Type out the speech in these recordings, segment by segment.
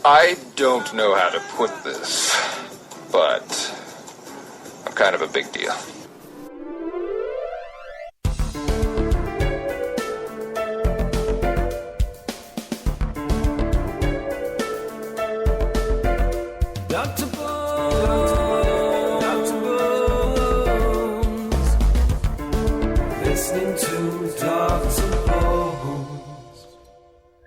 I don't know how to put this, but I'm kind of a big deal.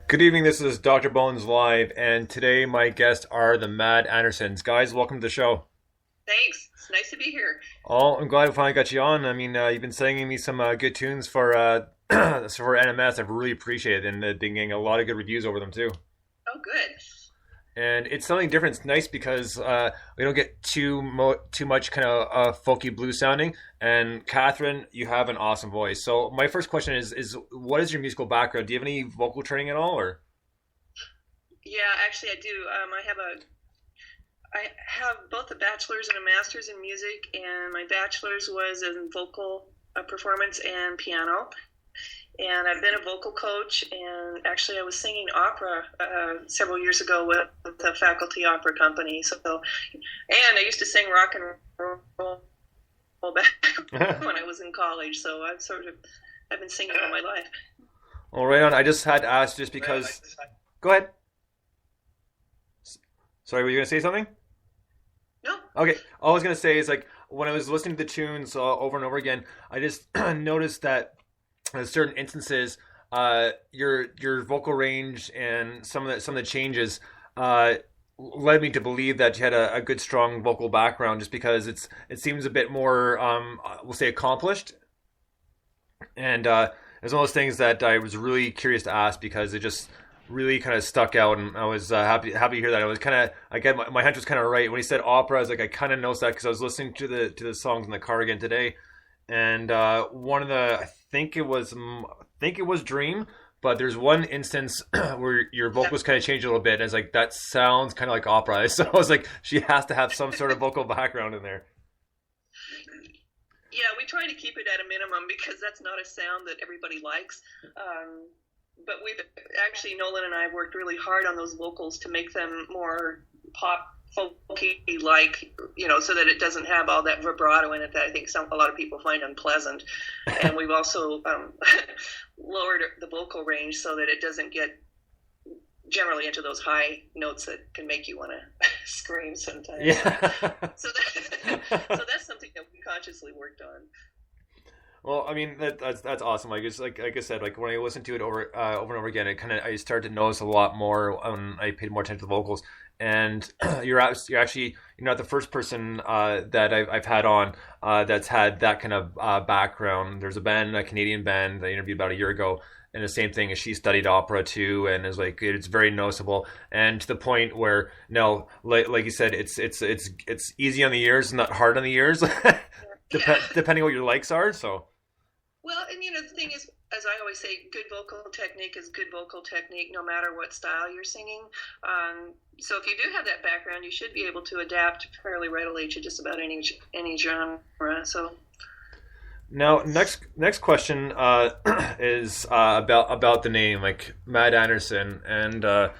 Good evening, this is Dr. Bones Live, and today my guests are the Mad Andersons. Guys, welcome to the show. Thanks. It's nice to be here. Oh, I'm glad we finally got you on. I mean, you've been sending me some good tunes for for NMS. I've really appreciated it, and been getting a lot of good reviews over them, too. Oh, good. And it's something different. It's nice because we don't get too much kind of folky blues sounding. And Catherine, you have an awesome voice. So my first question is what is your musical background? Do you have any vocal training at all, or? Yeah, actually, I do. I have both a bachelor's and a master's in music, and my bachelor's was in vocal performance and piano. And I've been a vocal coach, and actually I was singing opera several years ago with a faculty opera company. And I used to sing rock and roll back when I was in college. So I've been singing all my life. Well, right on. I just had to ask just because. Go ahead. Sorry, were you going to say something? No. Okay. All I was going to say is, like, when I was listening to the tunes over and over again, I just noticed that in certain instances, your vocal range and some of the changes led me to believe that you had a good, strong vocal background, just because it seems a bit more, we'll say, accomplished. And it's one of those things that I was really curious to ask, because it just really kind of stuck out, and I was happy to hear that. I was kind of, my hunch was kind of right when he said opera. I was like, I kind of noticed that because I was listening to the songs in the car again today. And one of the, I think it was Dream, but there's one instance where your vocals kind of changed a little bit, and it's like, that sounds kind of like opera. So I was like, she has to have some sort of vocal background in there. Yeah, we try to keep it at a minimum because that's not a sound that everybody likes. But we've actually, Nolan and I have worked really hard on those vocals to make them more pop folky, like, so that it doesn't have all that vibrato in it that I think a lot of people find unpleasant. And we've also lowered the vocal range so that it doesn't get generally into those high notes that can make you want to scream sometimes. Yeah. So that's something that we consciously worked on. Well, I mean, that's awesome. Like I said, like when I listened to it over and over again, I started to notice a lot more when I paid more attention to the vocals. And you're not the first person that I've had on that's had that kind of background. There's a Canadian band that I interviewed about a year ago, and the same thing is, she studied opera too, and is like, it's very noticeable, and to the point where, like you said, it's easy on the ears, not hard on the ears, depending what your likes are. So. Well, and the thing is, as I always say, good vocal technique is good vocal technique no matter what style you're singing. So if you do have that background, you should be able to adapt fairly readily to just about any genre. So now, next question is about the name, like Mad Anderson, and I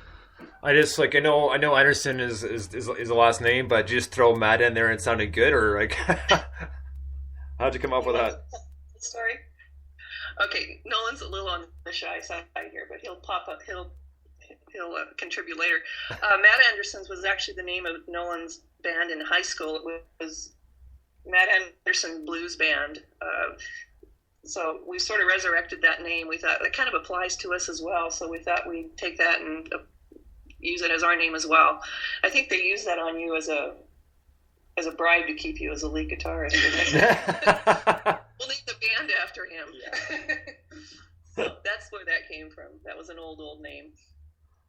just, like, I know Anderson is the last name, but just throw Mad in there and it sounded good, or like how'd you come up with that? Sorry. Okay, Nolan's a little on the shy side here, but he'll pop up. He'll contribute later. Matt Anderson's was actually the name of Nolan's band in high school. It was Matt Anderson Blues Band. So we sort of resurrected that name. We thought that kind of applies to us as well. So we thought we'd take that and use it as our name as well. I think they use that on you as a bribe to keep you as a lead guitarist. We'll name the band after him. Yeah. So that's where that came from. That was an old name.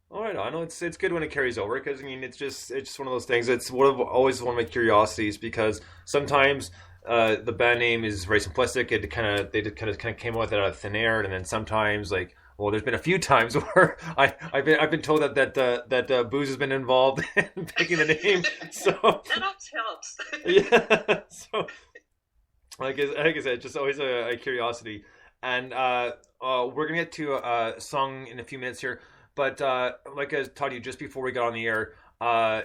All right, I know it's good when it carries over, because I mean it's just one of those things. It's always one of my curiosities, because sometimes the band name is very simplistic. They just kind of came up with it out of thin air, and then sometimes, like, well, there's been a few times where I've been told that booze has been involved in picking the name. So that always helps. Yeah. So like I said, it's just always a curiosity. And we're gonna get to a song in a few minutes here. But like I told you just before we got on the air,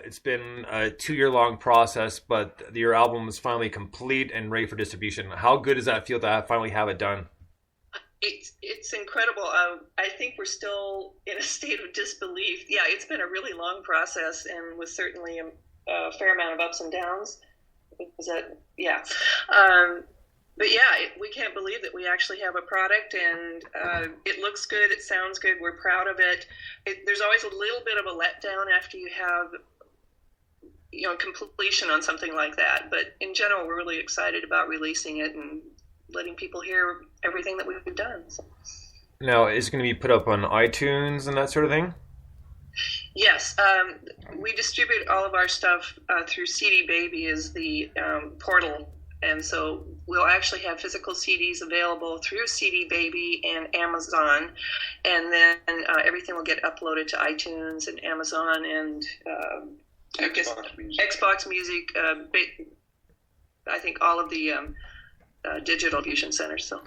it's been a 2 year long process, but your album is finally complete and ready for distribution. How good does that feel to finally have it done? It's incredible. I think we're still in a state of disbelief. Yeah, it's been a really long process, and with certainly a fair amount of ups and downs. Is that yeah? But yeah, we can't believe that we actually have a product, and it looks good. It sounds good. We're proud of it. There's always a little bit of a letdown after you have completion on something like that. But in general, we're really excited about releasing it and letting people hear everything that we've done. So. Now, is it going to be put up on iTunes and that sort of thing? Yes, we distribute all of our stuff through CD Baby is the portal, and so we'll actually have physical CDs available through CD Baby and Amazon, and then everything will get uploaded to iTunes and Amazon and Xbox Music. I think all of the digital fusion centers. So.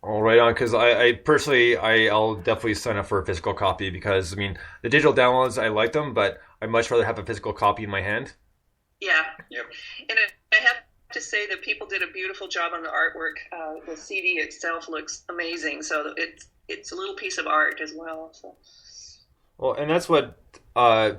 All right on, because I personally, I'll definitely sign up for a physical copy because, I mean, the digital downloads, I like them, but I'd much rather have a physical copy in my hand. Yeah. Yep. And I have to say that people did a beautiful job on the artwork. The CD itself looks amazing, so it's a little piece of art as well. So. Well, and that's what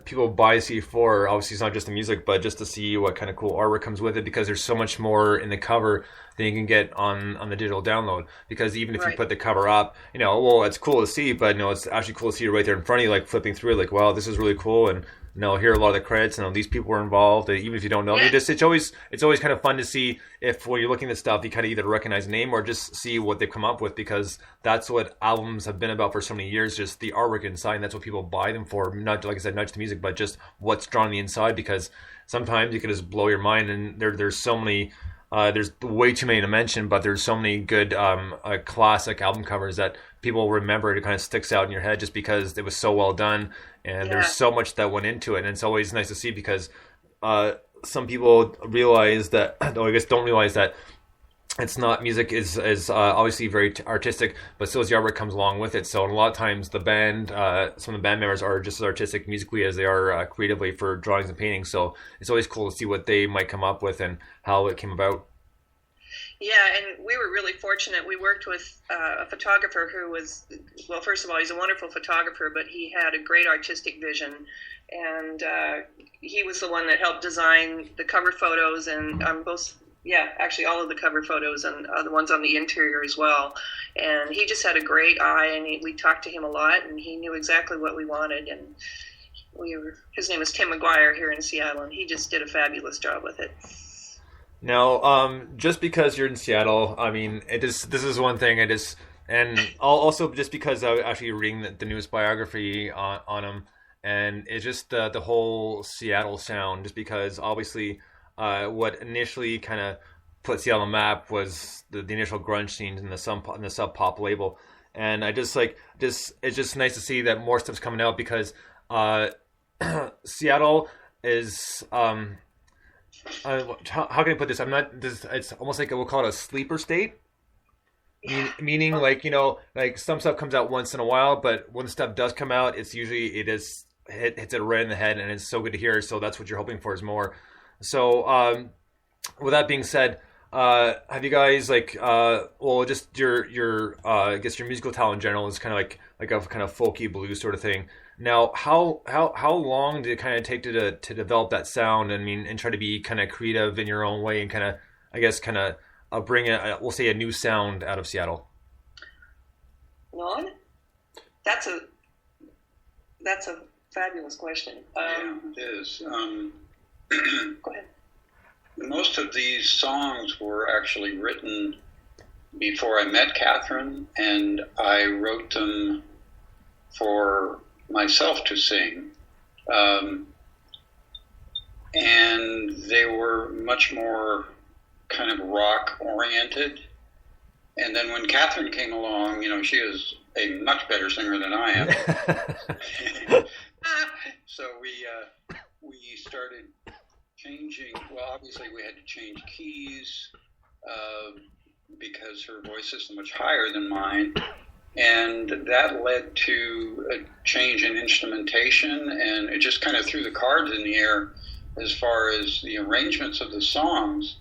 people buy CD for. Obviously, it's not just the music, but just to see what kind of cool artwork comes with it, because there's so much more in the cover than you can get on the digital download. Because even if you put the cover up, well, it's cool to see, but it's actually cool to see it right there in front of you, like flipping through it, like, wow, this is really cool, and here are a lot of the credits, and these people were involved. Even if you don't know them, it's always kind of fun to see if when you're looking at stuff, you kind of either recognize the name or just see what they've come up with, because that's what albums have been about for so many years, just the artwork inside, and that's what people buy them for. Not, like I said, not just the music, but just what's drawn on the inside, because sometimes you can just blow your mind, and there's so many. There's way too many to mention, but there's so many good classic album covers that people remember. It kind of sticks out in your head just because it was so well done, and there's so much that went into it. And it's always nice to see, because some people realize that, I guess don't realize that it's not, music is obviously very artistic, but still as the artwork comes along with it. So a lot of times the band, some of the band members are just as artistic musically as they are creatively for drawings and paintings. So it's always cool to see what they might come up with and how it came about. Yeah, and we were really fortunate. We worked with a photographer who was, well, first of all, he's a wonderful photographer, but he had a great artistic vision. And he was the one that helped design the cover photos and actually all of the cover photos and the ones on the interior as well. And he just had a great eye, and we talked to him a lot, and he knew exactly what we wanted. And his name is Tim McGuire here in Seattle, and he just did a fabulous job with it. Now, just because you're in Seattle, I mean, this is one thing. And also just because I was actually reading the newest biography on him, and it's just the whole Seattle sound. Just because obviously, what initially kind of put Seattle on the map was the initial grunge scenes and the sub pop label, and it's just nice to see that more stuff's coming out, because Seattle is. How can I put this? It's almost like we'll call it a sleeper state. Meaning, like some stuff comes out once in a while, but when stuff does come out, it's usually hits it right in the head, and it's so good to hear. So that's what you're hoping for, is more. So, with that being said, have you guys just your I guess your musical talent in general is kind of like a kind of folky blues sort of thing. Now, how long did it kind of take to develop that sound? And try to be kind of creative in your own way, and kind of, I guess, kind of bring we'll say a new sound out of Seattle. Lon, that's a fabulous question. Yeah, it is. Go ahead. Most of these songs were actually written before I met Catherine, and I wrote them for myself to sing. And they were much more kind of rock oriented. And then when Catherine came along, she is a much better singer than I am. So we started changing. Well, obviously we had to change keys because her voice is so much higher than mine. And that led to a change in instrumentation, and it just kind of threw the cards in the air as far as the arrangements of the songs.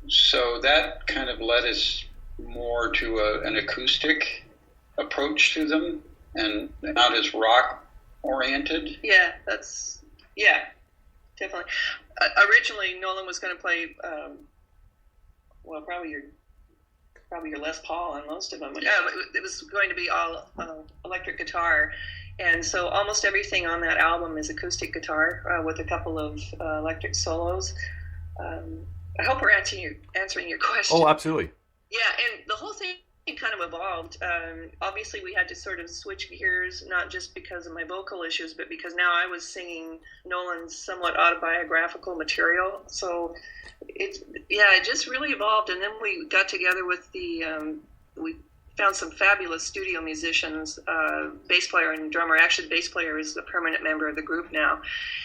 So that kind of led us more to an acoustic approach to them, and not as rock oriented. Yeah, definitely. Originally, Nolan was going to play, probably your Les Paul on most of them. It was going to be all electric guitar, and so almost everything on that album is acoustic guitar with a couple of electric solos. I hope we're answering your question. Oh, absolutely. Yeah, and the whole thing kind of evolved. Obviously, we had to sort of switch gears, not just because of my vocal issues, but because now I was singing Nolan's somewhat autobiographical material. So it just really evolved. And then we got together with we found some fabulous studio musicians, bass player and drummer. Actually, the bass player is a permanent member of the group now.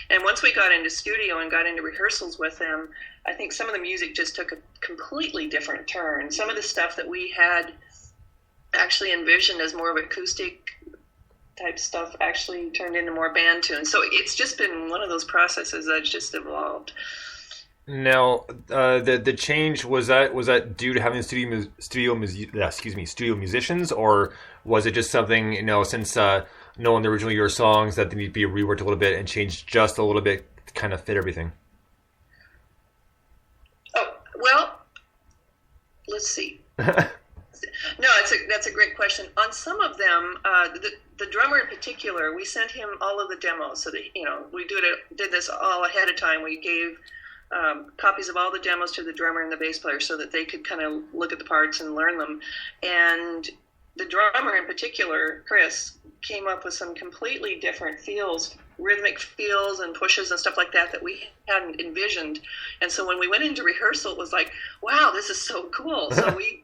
And once we got into studio and got into rehearsals with them, I think some of the music just took a completely different turn. Some of the stuff that we had actually envisioned as more of acoustic type stuff actually turned into more band tunes. So it's just been one of those processes that's just evolved. Now, the change was that due to having studio musicians, or was it just something, since knowing originally your songs that they need to be reworked a little bit and changed just a little bit to kind of fit everything? Oh, well, let's see. No, that's a great question. On some of them, the drummer in particular, we sent him all of the demos so that we did this all ahead of time. We gave copies of all the demos to the drummer and the bass player so that they could kind of look at the parts and learn them. And the drummer in particular, Chris, came up with some completely different feels, rhythmic feels and pushes and stuff like that we hadn't envisioned. And so when we went into rehearsal, it was like, wow, this is so cool. So we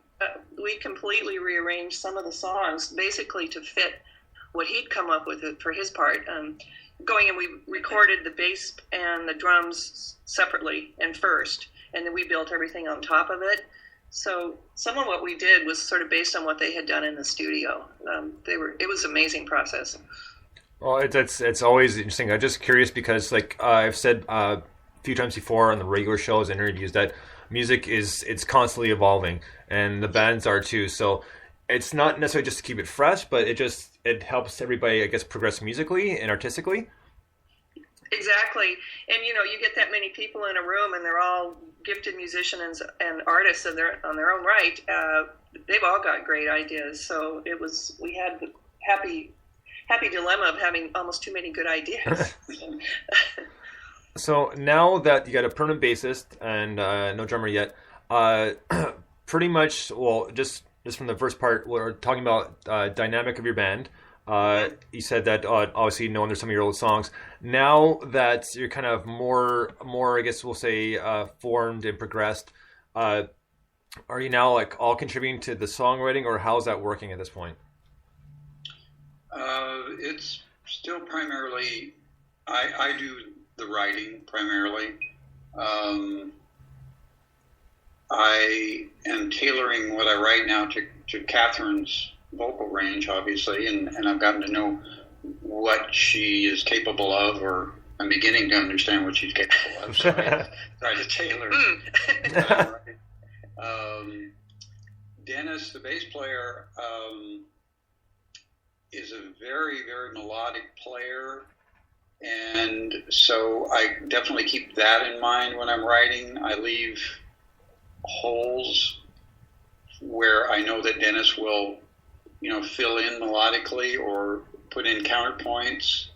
completely rearranged some of the songs basically to fit what he'd come up with for his part. Going and we recorded the bass and the drums separately and first, and then we built everything on top of it. So some of what we did was sort of based on what they had done in the studio. It was an amazing process. Well, it's always interesting. I'm just curious because, like I've said a few times before on the regular shows and interviews, that music it's constantly evolving, and the bands are too. So it's not necessarily just to keep it fresh, but it helps everybody, I guess, progress musically and artistically. Exactly. And you get that many people in a room and they're all gifted musicians and artists on their own right. They've all got great ideas. So we had the happy dilemma of having almost too many good ideas. So now that you got a permanent bassist and no drummer yet, pretty much, well, just from the first part, we're talking about dynamic of your band. You said that obviously knowing there's some of your old songs. Now that you're kind of more, I guess we'll say, formed and progressed, are you now like all contributing to the songwriting, or how's that working at this point? It's still primarily I do the writing primarily. I am tailoring what I write now to Catherine's vocal range, obviously, and I've gotten to know what she is capable of, or I'm beginning to understand what she's capable of, so I try to tailor what I write. Dennis, the bass player, is a very, very melodic player, and so I definitely keep that in mind when I'm writing. I leave holes where I know that Dennis will, fill in melodically or put in counterpoints.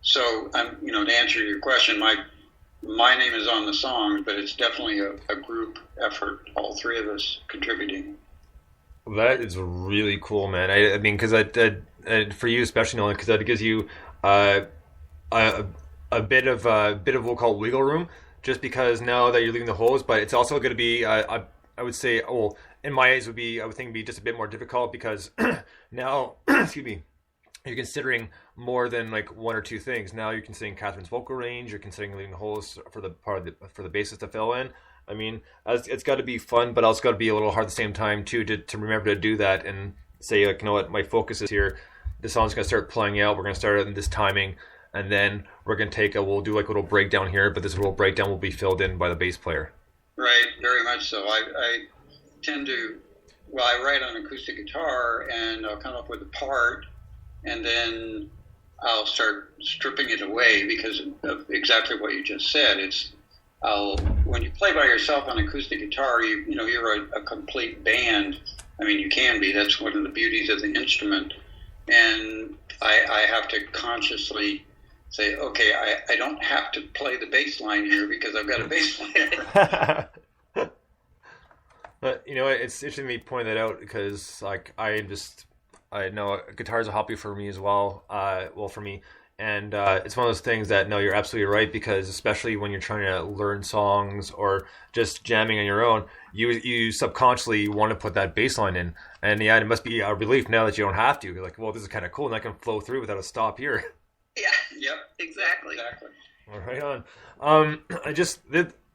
So I'm, to answer your question, my name is on the songs, but it's definitely a group effort, all three of us contributing. That is really cool, man. I mean, because for you especially, Nolan, because that gives you a bit of we'll call wiggle room, just because now that you're leaving the holes. But it's also going to be, I would say, well, in my eyes, I would think be just a bit more difficult because now, excuse me, you're considering more than like one or two things. Now you're considering Catherine's vocal range. You're considering leaving the holes for the bassist to fill in, I mean, it's got to be fun, but also got to be a little hard at the same time too to remember to do that and say, like, you know what, my focus is here. The song's gonna start playing out. We're gonna start it in this timing, and then we're gonna we'll do like a little breakdown here, but this little breakdown will be filled in by the bass player. Right, very much so. I tend to, well, I write on acoustic guitar, and I'll come up with a part, and then I'll start stripping it away because of exactly what you just said. When you play by yourself on acoustic guitar, you're a complete band. I mean, you can be. That's one of the beauties of the instrument. And I have to consciously say, okay, I don't have to play the bass line here because I've got a bass player. But, it's interesting that you point that out because, like, I know guitar is a hobby for me as well. For me. And it's one of those things that, no, you're absolutely right, because especially when you're trying to learn songs or just jamming on your own, you subconsciously want to put that bass line in. And yeah, it must be a relief now that you don't have to. You're like, well, this is kind of cool, and I can flow through without a stop here. Yeah. Yep. Exactly. All right on.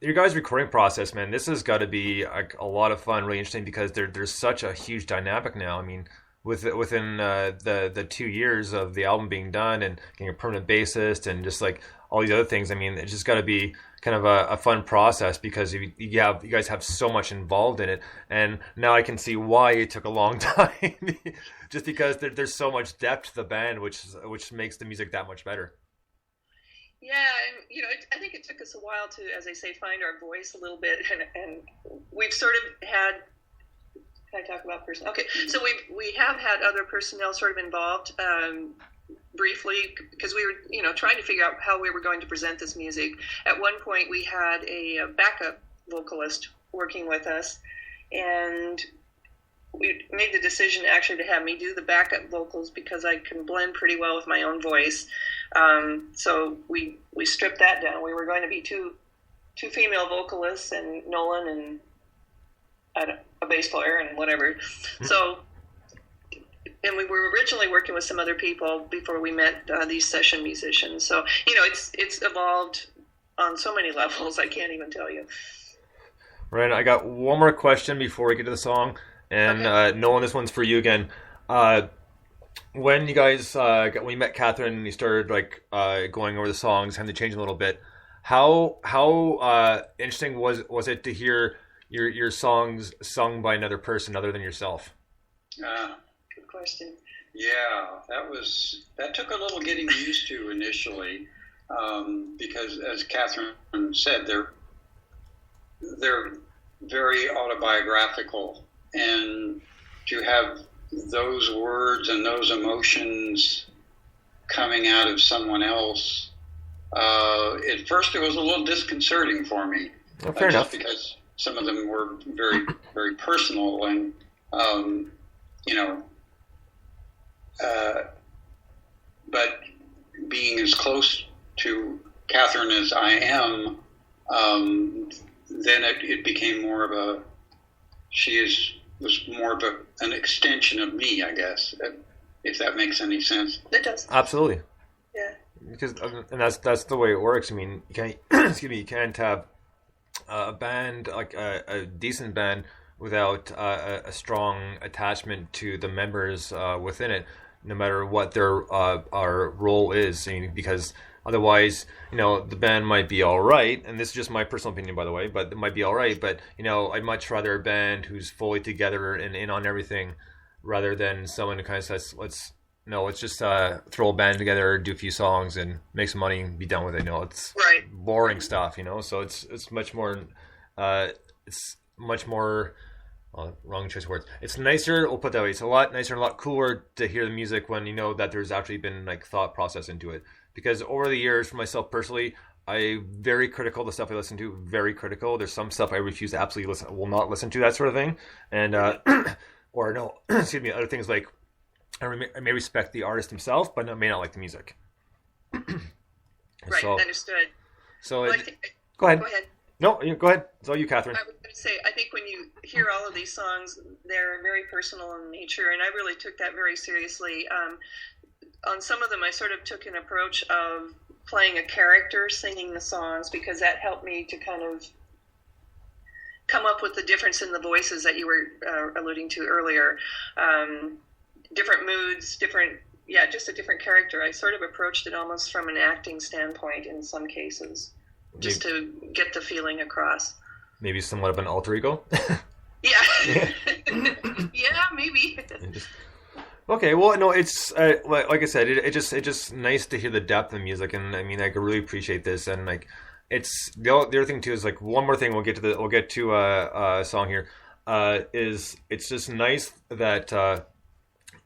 Your guys' recording process, man, this has got to be a lot of fun, really interesting, because there's such a huge dynamic now. I mean, within the 2 years of the album being done and getting a permanent bassist and just like all these other things, I mean, it's just got to be kind of a fun process because you guys have so much involved in it. And now I can see why it took a long time, just because there's so much depth to the band, which makes the music that much better. Yeah, and I think it took us a while to, as I say, find our voice a little bit, and we've sort of had. Can I talk about person? Okay, so we have had other personnel sort of involved briefly because we were trying to figure out how we were going to present this music. At one point, we had a backup vocalist working with us, and we made the decision actually to have me do the backup vocals because I can blend pretty well with my own voice. So we stripped that down. We were going to be two female vocalists and Nolan and a bass player and whatever. So, and we were originally working with some other people before we met these session musicians. So, it's evolved on so many levels, I can't even tell you. Right, I got one more question before we get to the song. And okay. Nolan, this one's for you again. When you guys, when you met Catherine and you started going over the songs, kind of changing a little bit, how interesting was it to hear your songs sung by another person other than yourself? Good question. Yeah, that took a little getting used to initially, because as Catherine said, they're very autobiographical, and to have those words and those emotions coming out of someone else, at first it was a little disconcerting for me. Well, fair enough. Because some of them were very, very personal, and but being as close to Catherine as I am, then it became more of was more of an extension of me, I guess, if that makes any sense. It does. Absolutely. Yeah. Because that's the way it works. I mean, you can't you can't have a band like a decent band without a strong attachment to the members within it, no matter what their our role is. I mean, because otherwise, the band might be all right, and this is just my personal opinion, by the way, but it might be all right, but, I'd much rather a band who's fully together and in on everything rather than someone who kind of says, let's just throw a band together, do a few songs, and make some money and be done with it. It's right. Boring stuff, so it's much more, wrong choice of words. It's nicer, we'll put it that way, it's a lot nicer and a lot cooler to hear the music when you know that there's actually been thought process into it. Because over the years, for myself personally, I'm very critical of the stuff I listen to. Very critical. There's some stuff I refuse to absolutely will not listen to, that sort of thing. And or no, excuse me, other things like I may respect the artist himself, but I may not like the music. Right, understood. So well, go ahead. Go ahead. No, go ahead. It's all you, Catherine. I was going to say, I think when you hear all of these songs, they're very personal in nature, and I really took that very seriously. On some of them, I sort of took an approach of playing a character singing the songs because that helped me to kind of come up with the difference in the voices that you were alluding to earlier. Different moods, just a different character. I sort of approached it almost from an acting standpoint in some cases, just to get the feeling across. Maybe somewhat of an alter ego. Yeah. Yeah, maybe. Okay, well, no, it's like I said, it just nice to hear the depth of music, and I mean, I could really appreciate this, and like, it's the other thing too is like one more thing we'll get to a song here, is it's just nice that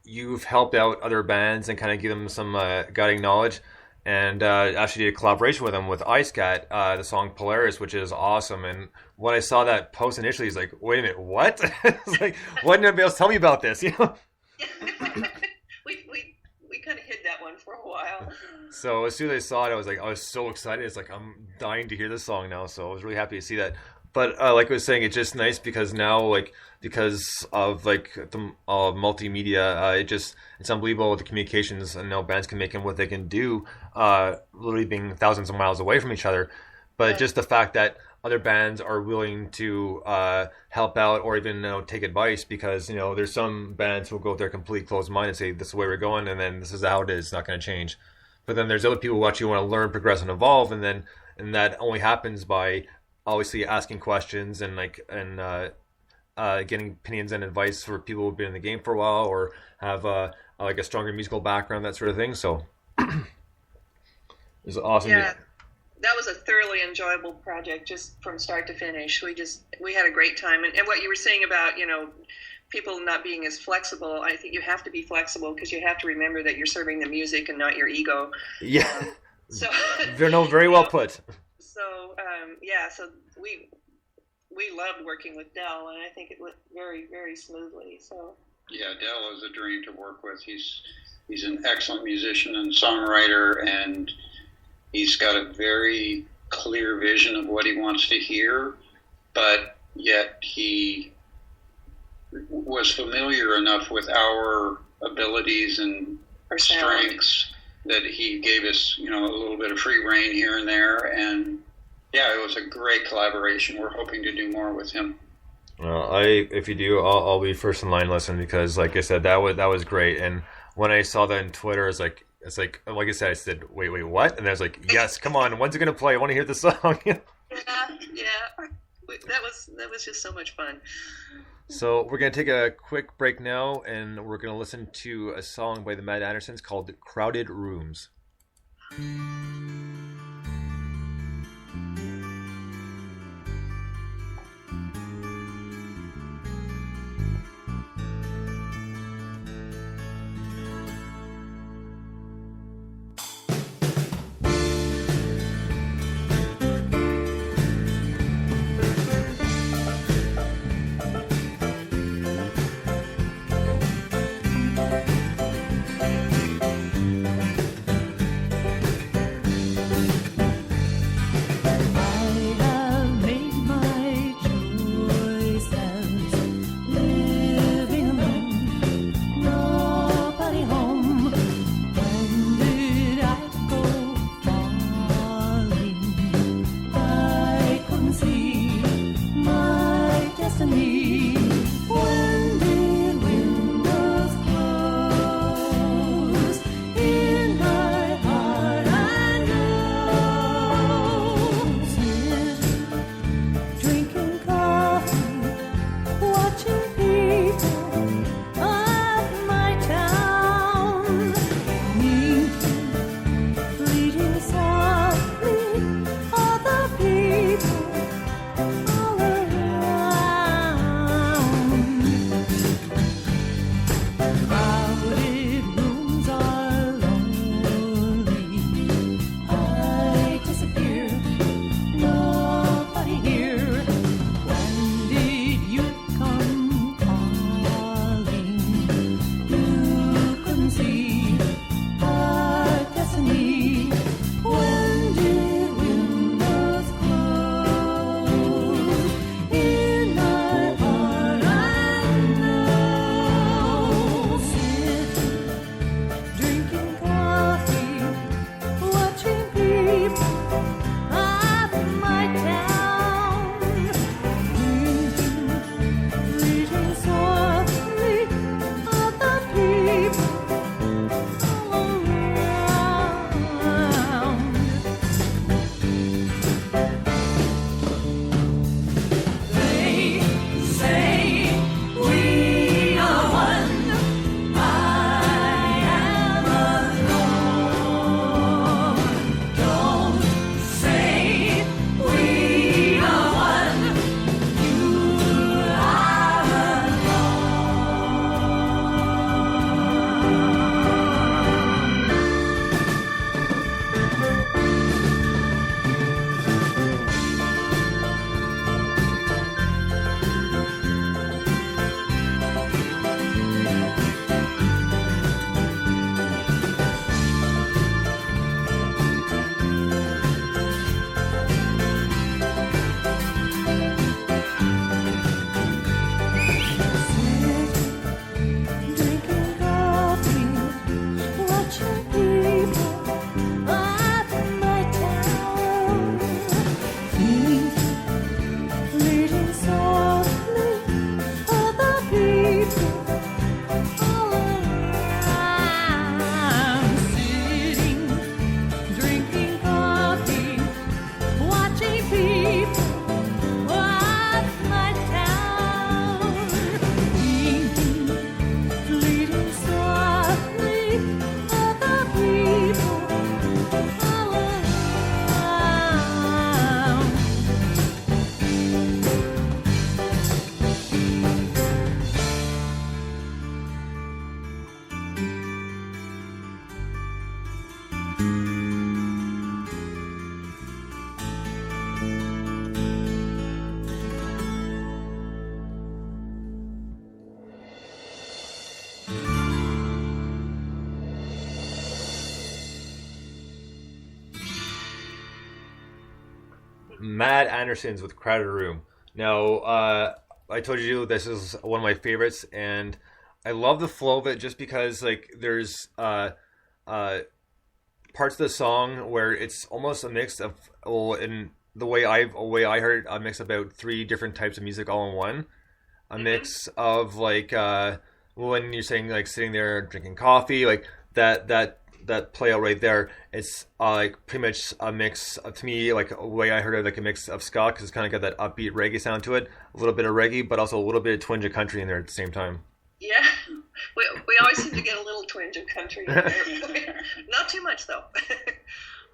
you've helped out other bands and kind of give them some guiding knowledge, and actually did a collaboration with them with IceCat, the song Polaris, which is awesome. And when I saw that post initially, he's like, wait a minute, what? It's like, why didn't anybody else tell me about this? You know. we kind of hid that one for a while. So as soon as I saw it, I was so excited. It's like, I'm dying to hear this song now. So I was really happy to see that. But like I was saying, it's just nice because now, like, because of like the multimedia, it's unbelievable the communications, and now bands can make and what they can do, literally being thousands of miles away from each other. But just the fact that other bands are willing to help out or even take advice, because there's some bands who will go with their complete closed mind and say this is the way we're going, and then this is how it is. It's not going to change. But then there's other people who actually want to learn, progress, and evolve, and that only happens by obviously asking questions and getting opinions and advice for people who've been in the game for a while or have like a stronger musical background, that sort of thing. So it's awesome. Yeah. That was a thoroughly enjoyable project, just from start to finish. We had a great time. And what you were saying about, people not being as flexible, I think you have to be flexible because you have to remember that you're serving the music and not your ego. Yeah. So very well put. So, so we loved working with Del, and I think it went very, very smoothly. So yeah, Del is a dream to work with. He's an excellent musician and songwriter, and he's got a very clear vision of what he wants to hear, but yet he was familiar enough with our abilities and our strengths that he gave us, a little bit of free rein here and there. And yeah, it was a great collaboration. We're hoping to do more with him. Well, if you do, I'll be first in line, listen, because like I said, that was great. And when I saw that on Twitter, it's like I said, I said, wait, what? And I was like, yes, come on, when's it gonna play? I want to hear the song. Yeah. That was just so much fun. So we're gonna take a quick break now, and we're gonna listen to a song by the Mad Andersons called "Crowded Rooms." Mad Anderson's with Crowded Room. Now, I told you this is one of my favorites, and I love the flow of it just because like there's parts of the song where it's almost a mix of, well, in the way I heard it, a mix of about three different types of music all in one. A mix of like when you're saying like sitting there drinking coffee, like that play out right there. It's like pretty much a mix of, to me, like a way I heard it, like a mix of ska, because it's kind of got that upbeat reggae sound to it, a little bit of reggae, but also a little bit of twinge of country in there at the same time. Yeah, we always seem to get a little twinge of country in there. Not too much though.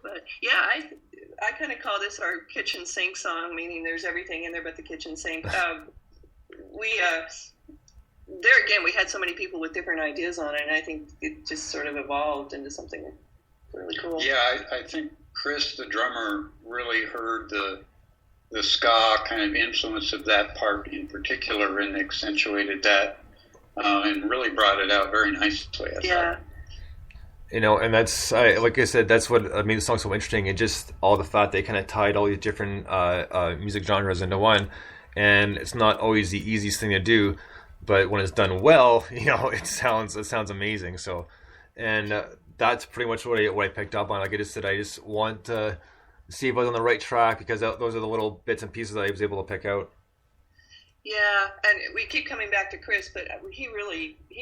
But yeah, I kind of call this our kitchen sink song, meaning there's everything in there but the kitchen sink. There again, we had so many people with different ideas on it, and I think it just sort of evolved into something really cool. Yeah, I think Chris, the drummer, really heard the ska kind of influence of that part in particular and accentuated that and really brought it out very nicely. I thought. You know, and that's like I said, that's what made the song so interesting, and just all the fact they kind of tied all these different music genres into one, and it's not always the easiest thing to do, but when it's done well, you know, it sounds amazing. So, and that's pretty much what I picked up on. Like I just said, I just want to see if I was on the right track, because those are the little bits and pieces that I was able to pick out. Yeah, and we keep coming back to Chris, but he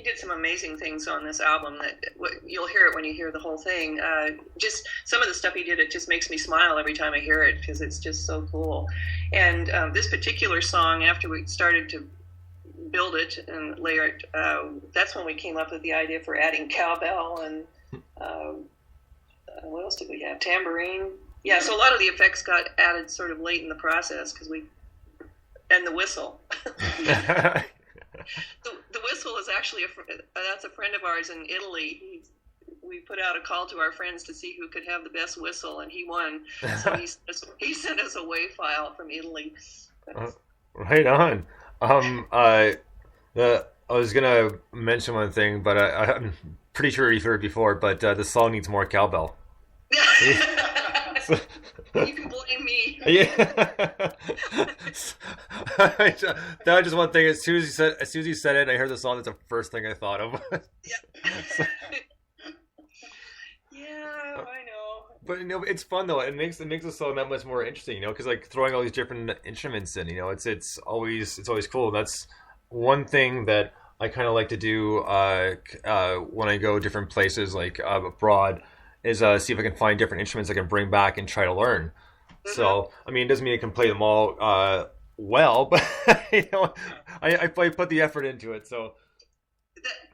did some amazing things on this album that you'll hear it when you hear the whole thing. Just some of the stuff he did, it just makes me smile every time I hear it, because it's just so cool. And this particular song, after we started to build it and layer it, that's when we came up with the idea for adding cowbell and what else did we have? Tambourine. Yeah, so a lot of the effects got added sort of late in the process, and the whistle. The whistle is actually that's a friend of ours in Italy. We put out a call to our friends to see who could have the best whistle, and he won. So he sent us a WAV file from Italy. Right on. I was gonna mention one thing, but I'm pretty sure you've heard it before. But the song needs more cowbell. You can blame me. Yeah. That was just one thing. As soon as you said it, I heard the song. That's the first thing I thought of. Yeah. Yeah, I know. But you know, it's fun though. It makes the song that much more interesting. You know, because like throwing all these different instruments in. You know, it's always cool. And that's one thing that I kind of like to do when I go different places, like abroad, is see if I can find different instruments I can bring back and try to learn. Mm-hmm. So, I mean, it doesn't mean I can play them all well, but you know, I put the effort into it. So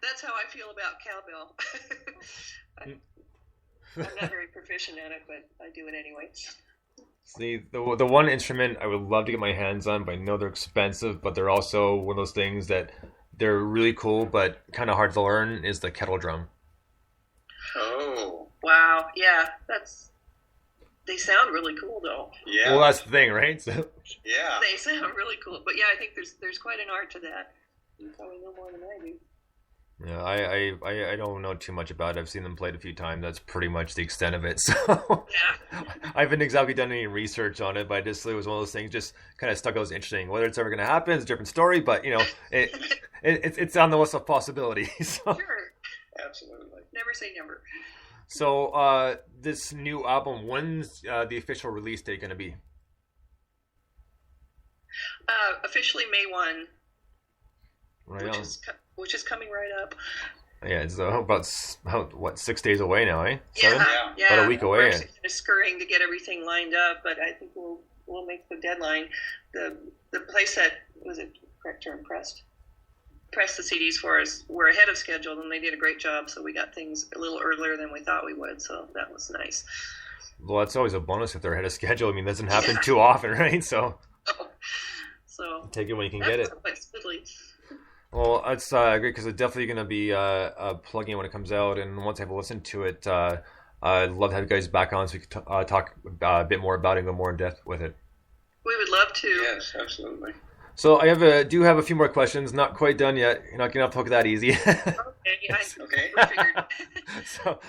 that's how I feel about cowbell. I'm not very proficient at it, but I do it anyway. See, the one instrument I would love to get my hands on, but I know they're expensive, but they're also one of those things that they're really cool, but kind of hard to learn, is the kettle drum. Oh. Wow, yeah, they sound really cool though. Yeah. Well, that's the thing, right? So. Yeah. They sound really cool, but yeah, I think there's quite an art to that. You probably know more than I do. Yeah, I don't know too much about it. I've seen them played a few times. That's pretty much the extent of it. So yeah. I haven't exactly done any research on it, but it was one of those things just kind of stuck out as interesting. Whether it's ever going to happen is a different story, but you know, it's on the list of possibilities. So. Sure. Absolutely. Never say never. So this new album, when's the official release date going to be? Officially May 1. Right which is coming right up. Yeah, it's about 6 days away now, eh? 7? Yeah. About a week away. We're actually kind of scurrying to get everything lined up, but I think we'll make the deadline. The place that was it correct term pressed the CDs for us. We're ahead of schedule, and they did a great job. So we got things a little earlier than we thought we would. So that was nice. Well, that's always a bonus if they're ahead of schedule. I mean, it doesn't happen too often, right? So take it when you can get it. Well, that's great, because it's definitely going to be plugging when it comes out. And once I have listened to it, I'd love to have you guys back on so we can talk a bit more about it and go more in depth with it. We would love to. Yes, absolutely. So I do have a few more questions. Not quite done yet. You're not going to hook that easy. Okay. Figured. So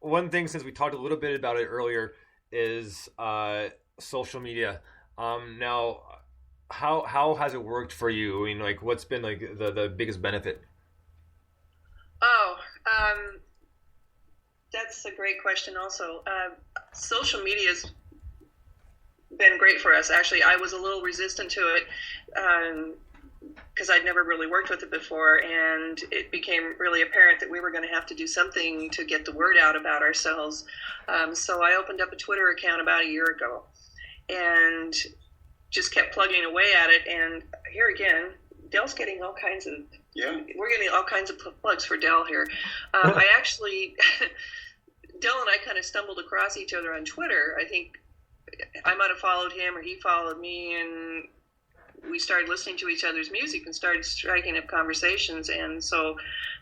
one thing, since we talked a little bit about it earlier, is social media. Now, how has it worked for you? I mean, like, what's been like the biggest benefit? Oh, that's a great question. Also, social media has been great for us. Actually, I was a little resistant to it because I'd never really worked with it before, and it became really apparent that we were going to have to do something to get the word out about ourselves. So I opened up a Twitter account about a year ago, and just kept plugging away at it. And here again, Dell's getting all kinds of we're getting all kinds of plugs for Dell here. I actually Dell and I kind of stumbled across each other on Twitter. I think I might have followed him or he followed me, and we started listening to each other's music and started striking up conversations. And so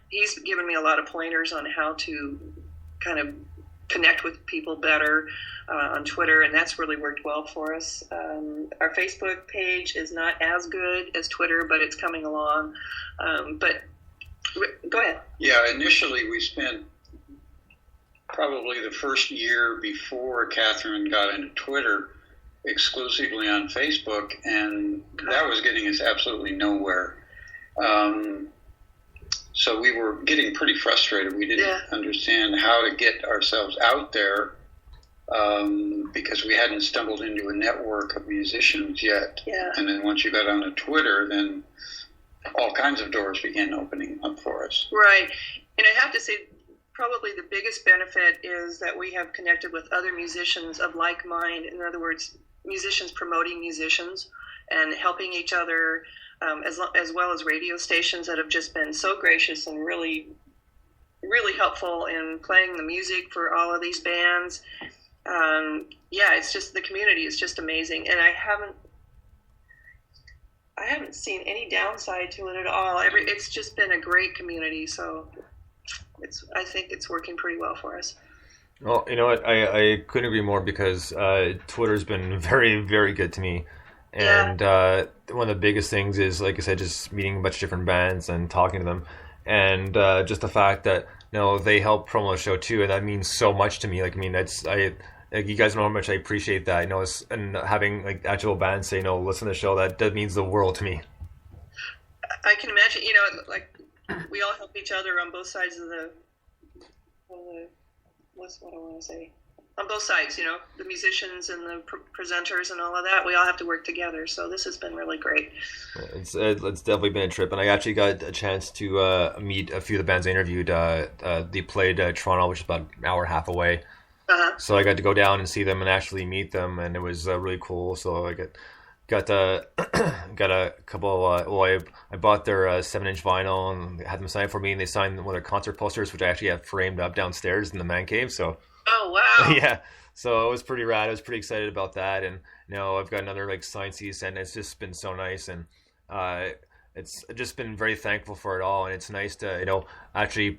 he's given me a lot of pointers on how to kind of connect with people better on Twitter, and that's really worked well for us. Our Facebook page is not as good as Twitter, but it's coming along. But go ahead. Yeah, initially we spent probably the first year before Catherine got into Twitter exclusively on Facebook, and that was getting us absolutely nowhere. So we were getting pretty frustrated. We didn't understand how to get ourselves out there because we hadn't stumbled into a network of musicians yet. Yeah. And then once you got onto Twitter, then all kinds of doors began opening up for us. Right. And I have to say, probably the biggest benefit is that we have connected with other musicians of like mind. In other words, musicians promoting musicians and helping each other, as well as radio stations that have just been so gracious and really, really helpful in playing the music for all of these bands. It's just, the community is just amazing, and I haven't seen any downside to it at all. It's just been a great community, so I think it's working pretty well for us. Well, you know what? I couldn't agree more, because Twitter's been very, very good to me. And one of the biggest things is, like I said, just meeting a bunch of different bands and talking to them. And just the fact that, they help promo the show too. And that means so much to me. Like, I mean, you guys know how much I appreciate that. And having like actual bands say, listen to the show, that means the world to me. I can imagine, like we all help each other on both sides of what's what I want to say? On both sides, the musicians and the presenters and all of that. We all have to work together. So this has been really great. It's definitely been a trip, and I actually got a chance to meet a few of the bands I interviewed. They played Toronto, which is about an hour and a half away. Uh-huh. So I got to go down and see them and actually meet them, and it was really cool. So I got a couple. I bought their 7-inch vinyl and had them sign for me, and they signed one of their concert posters, which I actually have framed up downstairs in the man cave. So. Oh wow! Yeah, so it was pretty rad. I was pretty excited about that, and I've got another like signed CD, and it's just been so nice, and it's just been very thankful for it all. And it's nice to actually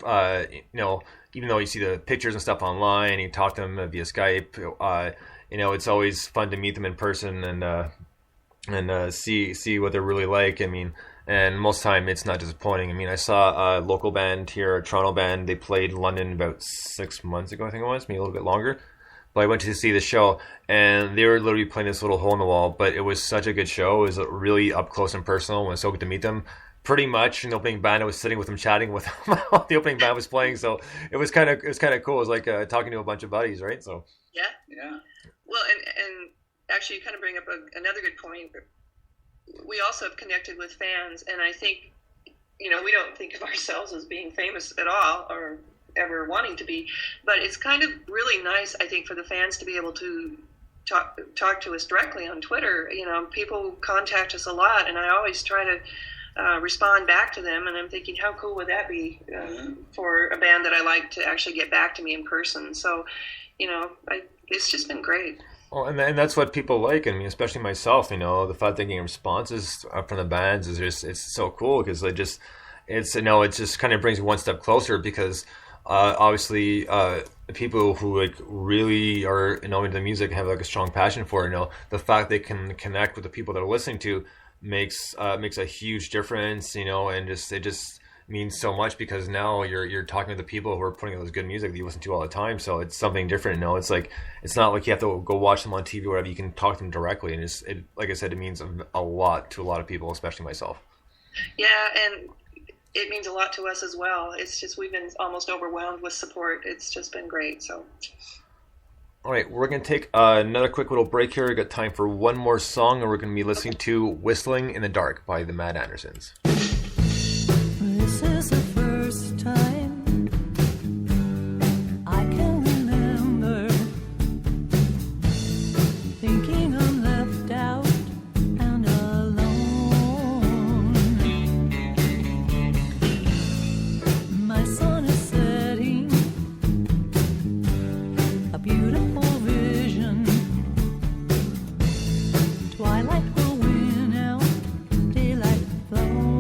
even though you see the pictures and stuff online and you talk to them via Skype, it's always fun to meet them in person and see what they're really like. I mean. And most of the time, it's not disappointing. I mean, I saw a local band here, a Toronto band. They played London about 6 months ago, I think it was, maybe a little bit longer. But I went to see the show, and they were literally playing this little hole in the wall. But it was such a good show. It was really up close and personal. It was so good to meet them. Pretty much, in the opening band, I was sitting with them, chatting with them while the opening band was playing. So it was kind of cool. It was like talking to a bunch of buddies, right? So yeah. Well, and actually, you kind of bring up another good point. We also have connected with fans, and I think, we don't think of ourselves as being famous at all or ever wanting to be, but it's kind of really nice, I think, for the fans to be able to talk to us directly on Twitter. People contact us a lot, and I always try to respond back to them, and I'm thinking, how cool would that be for a band that I like to actually get back to me in person? So, it's just been great. Well, and that's what people like. I mean, especially myself. The fact that getting responses from the bands is it's so cool, because it just kind of brings you one step closer, because obviously people who like really are into the music and have like a strong passion for it. The fact they can connect with the people that are listening to makes a huge difference. And it just means so much, because now you're talking to the people who are putting out those good music that you listen to all the time. So it's something different now. It's like, it's not like you have to go watch them on TV or whatever. You can talk to them directly, and like I said, it means a lot to a lot of people, especially myself. Yeah, and it means a lot to us as well. It's just, we've been almost overwhelmed with support. It's just been great. So. All right, we're going to take another quick little break here. We've got time for one more song, and we're going to be listening to Whistling in the Dark by the Mad Andersons. This is the first time I can remember thinking I'm left out and alone. My sun is setting, a beautiful vision. Twilight will win out, daylight flown.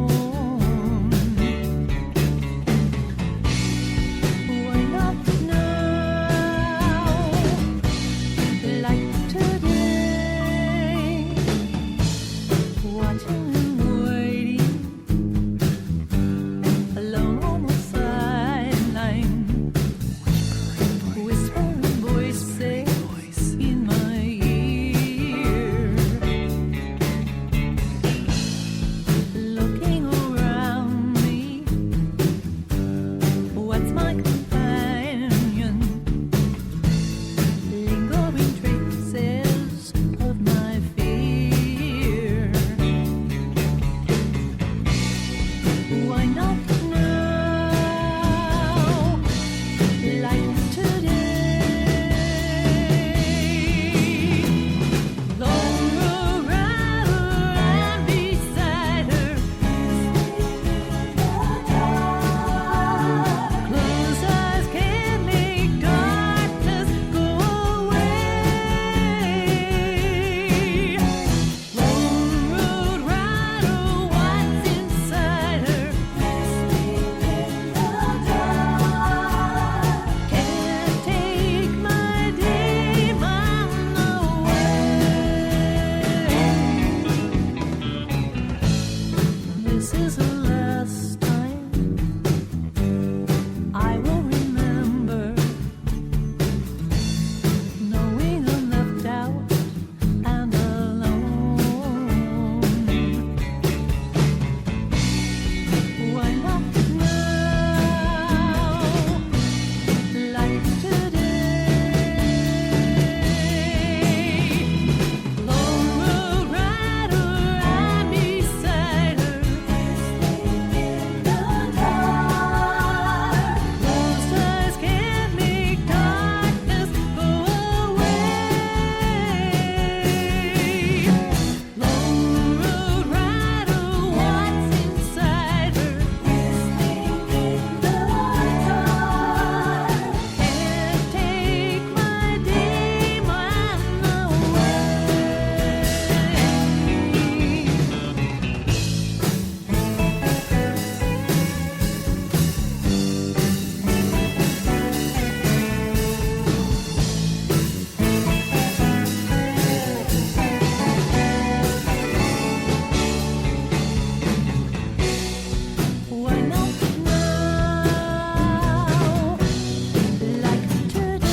Why not now, like today, watching and waiting, alone on the sideline, whispering voices in my ear, looking around me. What's my companion? Lingering traces of my fear. Why not now, like today? Long road rider and beside her, closed eyes can't make darkness go away. Long road rider, what's inside her? Can't take my day, mine away. This is the last time I will remember knowing I'm left out and alone. Why not now, like today? Long road rider, I'm beside her, closed eyes can't make darkness go away. Long road rider, what's inside her? Can't take my day, mine away. Why not now, like today?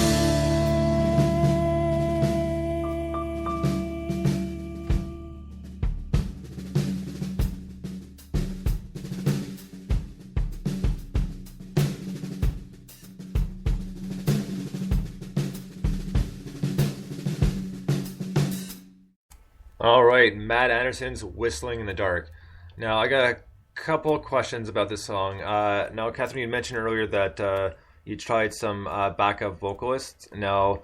All right, Mad Anderson's Whistling in the Dark. Now, I got a couple of questions about this song. Now, Catherine, you mentioned earlier that you tried some backup vocalists. Now,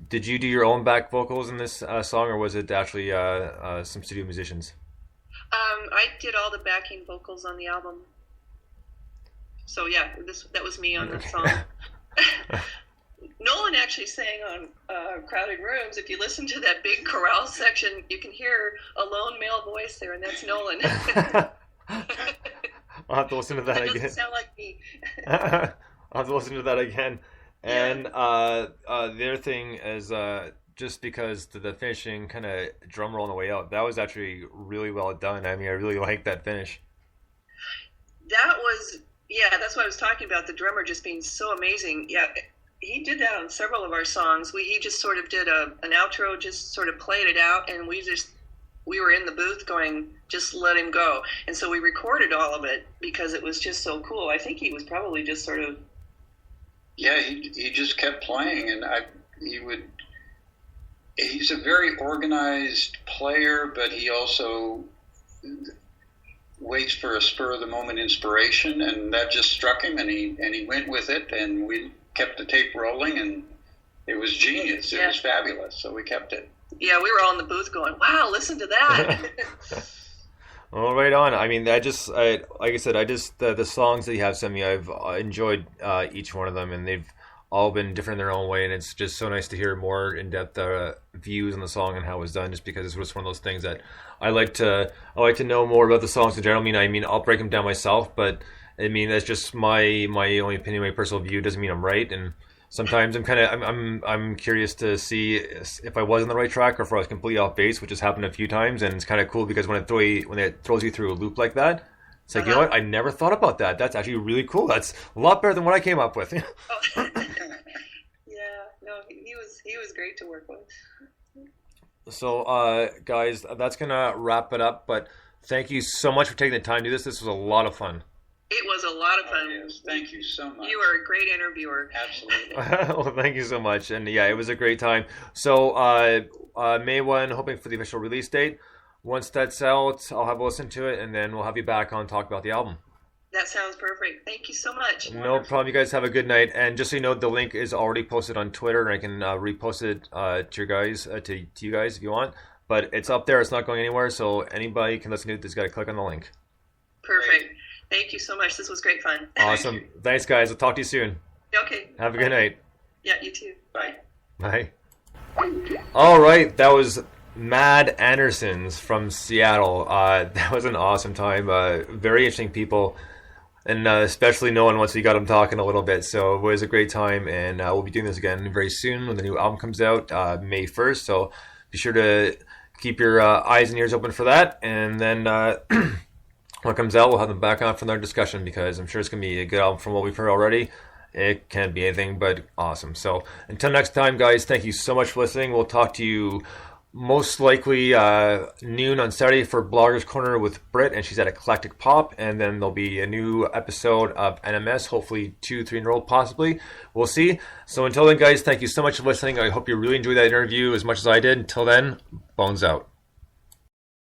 did you do your own back vocals in this song, or was it actually some studio musicians? I did all the backing vocals on the album. So yeah, that was me on the song. Nolan actually sang on Crowded Rooms. If you listen to that big chorale section, you can hear a lone male voice there, and that's Nolan. I'll have to listen to that It again. doesn't sound like me. I'll have to listen to that again. And the other thing is just because the finishing kind of drum roll on the way out, that was actually really well done. I mean, I really liked that finish. That was Yeah, that's what I was talking about. The drummer just being so amazing. Yeah, he did that on several of our songs. He just sort of did an outro, just sort of played it out, and we were in the booth going, just let him go. And so we recorded all of it because it was just so cool. I think he was probably just sort of... Yeah, he just kept playing, and he's a very organized player, but he also waits for a spur of the moment inspiration, and that just struck him, and he went with it, and we kept the tape rolling, and it was genius. It was fabulous, so we kept it. Yeah, we were all in the booth going, wow, listen to that. Well, right on. I mean, like I said, the songs that you have sent me, I've enjoyed each one of them, and they've all been different in their own way, and it's just so nice to hear more in-depth views on the song and how it was done, just because it's just one of those things that I like to know more about the songs in general. I mean, I'll break them down myself, but I mean, that's just my only opinion, my personal view. Doesn't mean I'm right, and sometimes I'm curious to see if I was on the right track or if I was completely off base, which has happened a few times, and it's kind of cool because when it throws you through a loop like that, it's like, you know what? I never thought about that. That's actually really cool. That's a lot better than what I came up with. Oh. Yeah, no, he was great to work with. So, guys, that's gonna wrap it up. But thank you so much for taking the time to do this. This was a lot of fun. It was a lot of fun. Yes, thank you so much. You were a great interviewer. Absolutely. Well, thank you so much. And yeah, it was a great time. So, May 1, hoping for the official release date. Once that's out, I'll have a listen to it, and then we'll have you back on talk about the album. That sounds perfect. Thank you so much. No problem. You guys have a good night. And just so you know, the link is already posted on Twitter, and I can repost it to you guys if you want. But it's up there. It's not going anywhere, so anybody can listen to it. Just got to click on the link. Perfect. Thank you so much. This was great fun. Awesome. Thanks, guys. I'll talk to you soon. Okay. Have a good night. Yeah, you too. Bye. Bye. All right. That was Mad Andersons from Seattle. That was an awesome time. Very interesting people, and especially knowing once we got them talking a little bit. So it was a great time, and we'll be doing this again very soon when the new album comes out, May 1st. So be sure to keep your eyes and ears open for that. And then when it comes out, we'll have them back on for another discussion, because I'm sure it's going to be a good album from what we've heard already. It can't be anything but awesome. So until next time, guys, thank you so much for listening. We'll talk to you most likely noon on Saturday for Blogger's Corner with Britt, and she's at Eclectic Pop. And then there'll be a new episode of NMS, hopefully 2-3 in a row, possibly. We'll see. So until then, guys, thank you so much for listening. I hope you really enjoyed that interview as much as I did. Until then, bones out.